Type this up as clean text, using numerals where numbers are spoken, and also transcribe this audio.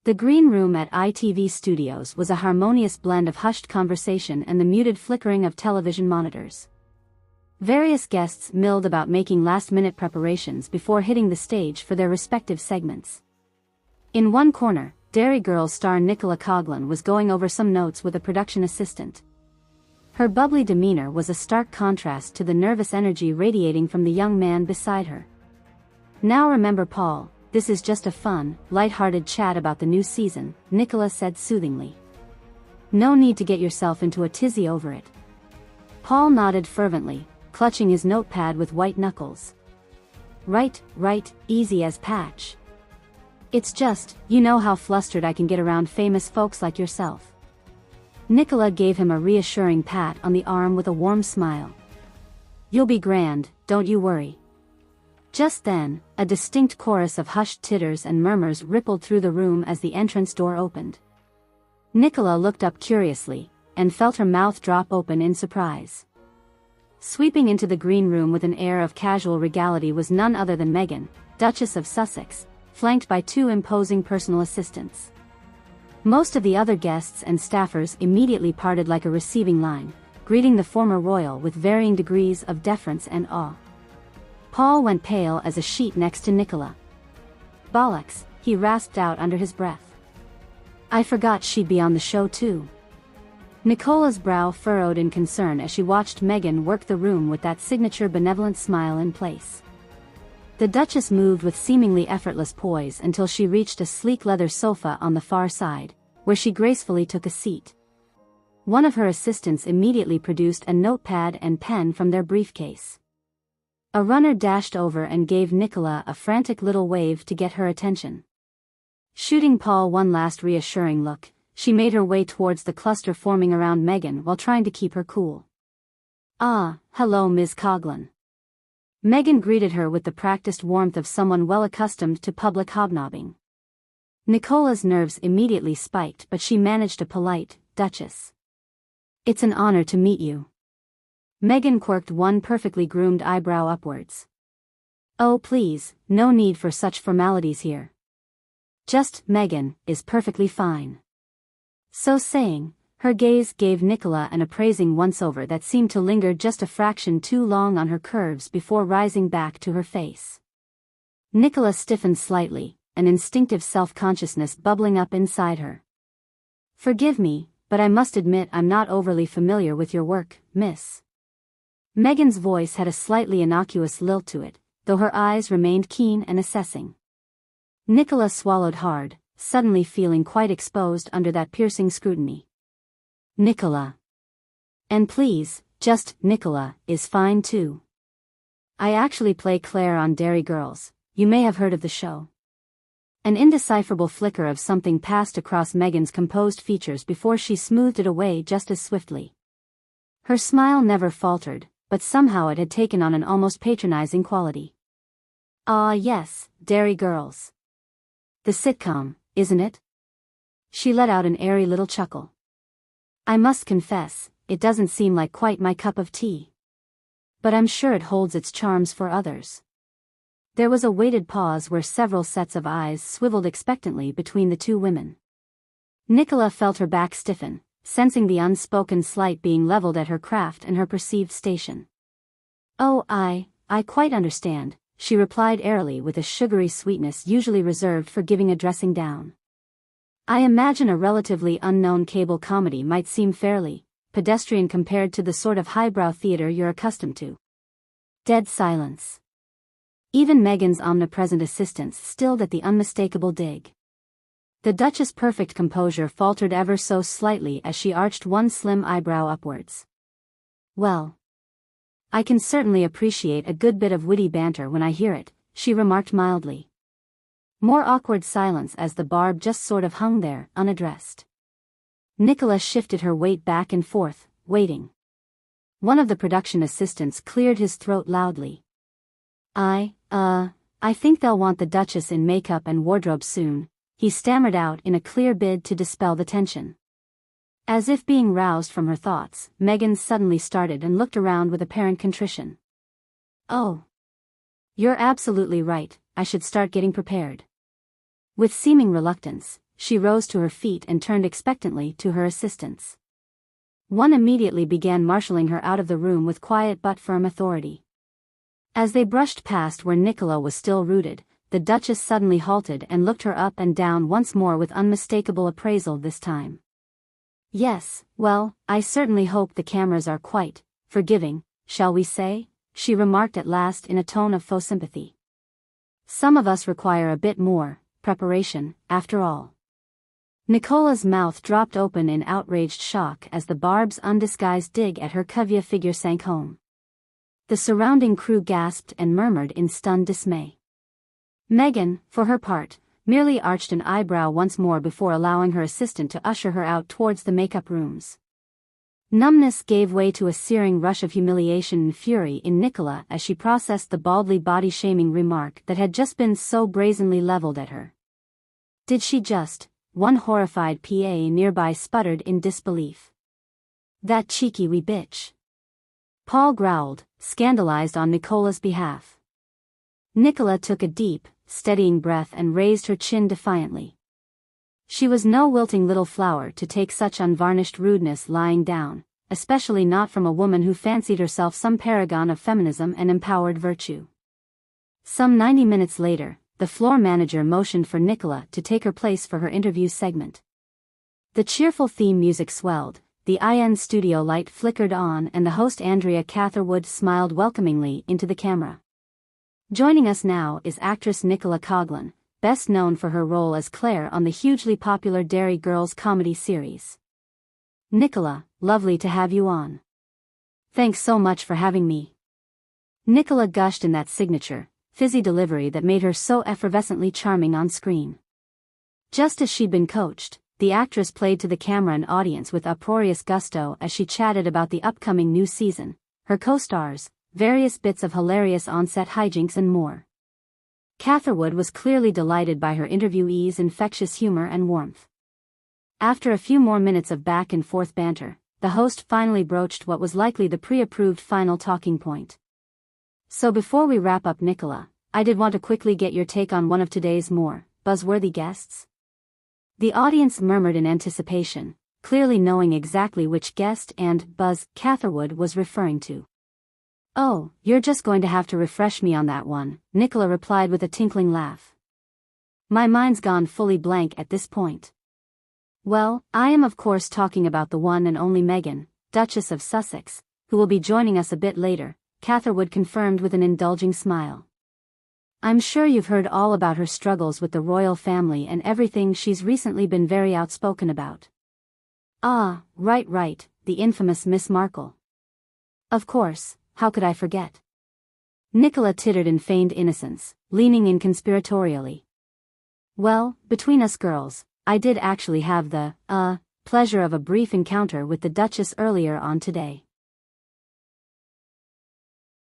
The green room at ITV studios was a harmonious blend of hushed conversation and the muted flickering of television monitors. Various guests milled about making last-minute preparations before hitting the stage for their respective segments. In one corner, Derry Girls star Nicola Coughlan was going over some notes with a production assistant. Her bubbly demeanor was a stark contrast to the nervous energy radiating from the young man beside her. "Now remember, Paul, this is just a fun, light-hearted chat about the new season," Nicola said soothingly. "No need to get yourself into a tizzy over it." Paul nodded fervently, clutching his notepad with white knuckles. Right, easy as patch. It's just, you know how flustered I can get around famous folks like yourself." Nicola gave him a reassuring pat on the arm with a warm smile. "You'll be grand, don't you worry." Just then, a distinct chorus of hushed titters and murmurs rippled through the room as the entrance door opened. Nicola looked up curiously, and felt her mouth drop open in surprise. Sweeping into the green room with an air of casual regality was none other than Meghan, Duchess of Sussex, flanked by two imposing personal assistants. Most of the other guests and staffers immediately parted like a receiving line, greeting the former royal with varying degrees of deference and awe. Paul went pale as a sheet next to Nicola. "Bollocks," he rasped out under his breath. "I forgot she'd be on the show too." Nicola's brow furrowed in concern as she watched Meghan work the room with that signature benevolent smile in place. The Duchess moved with seemingly effortless poise until she reached a sleek leather sofa on the far side, where she gracefully took a seat. One of her assistants immediately produced a notepad and pen from their briefcase. A runner dashed over and gave Nicola a frantic little wave to get her attention. Shooting Paul one last reassuring look, she made her way towards the cluster forming around Meghan while trying to keep her cool. "Ah, hello Ms. Coughlan." Meghan greeted her with the practiced warmth of someone well accustomed to public hobnobbing. Nicola's nerves immediately spiked, but she managed a polite, "Duchess. It's an honor to meet you." Meghan quirked one perfectly groomed eyebrow upwards. "Oh please, no need for such formalities here. Just, Meghan, is perfectly fine." So saying, her gaze gave Nicola an appraising once-over that seemed to linger just a fraction too long on her curves before rising back to her face. Nicola stiffened slightly, an instinctive self-consciousness bubbling up inside her. "Forgive me, but I must admit I'm not overly familiar with your work, miss." Meghan's voice had a slightly innocuous lilt to it, though her eyes remained keen and assessing. Nicola swallowed hard, suddenly feeling quite exposed under that piercing scrutiny. "Nicola. And please, just Nicola is fine too. I actually play Claire on Derry Girls, you may have heard of the show." An indecipherable flicker of something passed across Meghan's composed features before she smoothed it away just as swiftly. Her smile never faltered, but somehow it had taken on an almost patronizing quality. "Ah yes, Derry Girls. The sitcom, isn't it?" She let out an airy little chuckle. "I must confess, it doesn't seem like quite my cup of tea. But I'm sure it holds its charms for others." There was a weighted pause where several sets of eyes swiveled expectantly between the two women. Nicola felt her back stiffen, sensing the unspoken slight being leveled at her craft and her perceived station. "Oh, I quite understand," she replied airily with a sugary sweetness usually reserved for giving a dressing down. "I imagine a relatively unknown cable comedy might seem fairly pedestrian compared to the sort of highbrow theater you're accustomed to." Dead silence. Even Meghan's omnipresent assistants stilled at the unmistakable dig. The Duchess' perfect composure faltered ever so slightly as she arched one slim eyebrow upwards. "Well, I can certainly appreciate a good bit of witty banter when I hear it," she remarked mildly. More awkward silence as the barb just sort of hung there, unaddressed. Nicola shifted her weight back and forth, waiting. One of the production assistants cleared his throat loudly. I think they'll want the Duchess in makeup and wardrobe soon," he stammered out in a clear bid to dispel the tension. As if being roused from her thoughts, Meghan suddenly started and looked around with apparent contrition. "Oh. You're absolutely right, I should start getting prepared." With seeming reluctance, she rose to her feet and turned expectantly to her assistants. One immediately began marshalling her out of the room with quiet but firm authority. As they brushed past where Nicola was still rooted, the Duchess suddenly halted and looked her up and down once more with unmistakable appraisal this time. "Yes, well, I certainly hope the cameras are quite forgiving, shall we say?" she remarked at last in a tone of faux sympathy. "Some of us require a bit more preparation, after all." Nicola's mouth dropped open in outraged shock as the barb's undisguised dig at her caviar figure sank home. The surrounding crew gasped and murmured in stunned dismay. Meghan, for her part, merely arched an eyebrow once more before allowing her assistant to usher her out towards the makeup rooms. Numbness gave way to a searing rush of humiliation and fury in Nicola as she processed the baldly body-shaming remark that had just been so brazenly leveled at her. Did she just? One horrified PA nearby sputtered in disbelief. "That cheeky wee bitch." Paul growled, scandalized on Nicola's behalf. Nicola took a deep, steadying breath and raised her chin defiantly. She was no wilting little flower to take such unvarnished rudeness lying down, especially not from a woman who fancied herself some paragon of feminism and empowered virtue. Some 90 minutes later, the floor manager motioned for Nicola to take her place for her interview segment. The cheerful theme music swelled, the IN studio light flickered on and the host Andrea Catherwood smiled welcomingly into the camera. Joining us now is actress Nicola Coughlan, best known for her role as Claire on the hugely popular Derry Girls comedy series. "Nicola, lovely to have you on." "Thanks so much for having me." Nicola gushed in that signature, fizzy delivery that made her so effervescently charming on screen. Just as she'd been coached, the actress played to the camera and audience with uproarious gusto as she chatted about the upcoming new season, her co-stars, various bits of hilarious on-set hijinks and more. Catherwood was clearly delighted by her interviewee's infectious humor and warmth. After a few more minutes of back-and-forth banter, the host finally broached what was likely the pre-approved final talking point. "So before we wrap up, Nicola, I did want to quickly get your take on one of today's more buzzworthy guests." The audience murmured in anticipation, clearly knowing exactly which guest and buzz Catherwood was referring to. "Oh, you're just going to have to refresh me on that one," Nicola replied with a tinkling laugh. "My mind's gone fully blank at this point." "Well, I am of course talking about the one and only Meghan, Duchess of Sussex, who will be joining us a bit later," Catherwood confirmed with an indulging smile. "I'm sure you've heard all about her struggles with the royal family and everything she's recently been very outspoken about." "Ah, right, the infamous Miss Markle." "Of course, how could I forget?" Nicola tittered in feigned innocence, leaning in conspiratorially. "Well, between us girls, I did actually have the pleasure of a brief encounter with the Duchess earlier on today."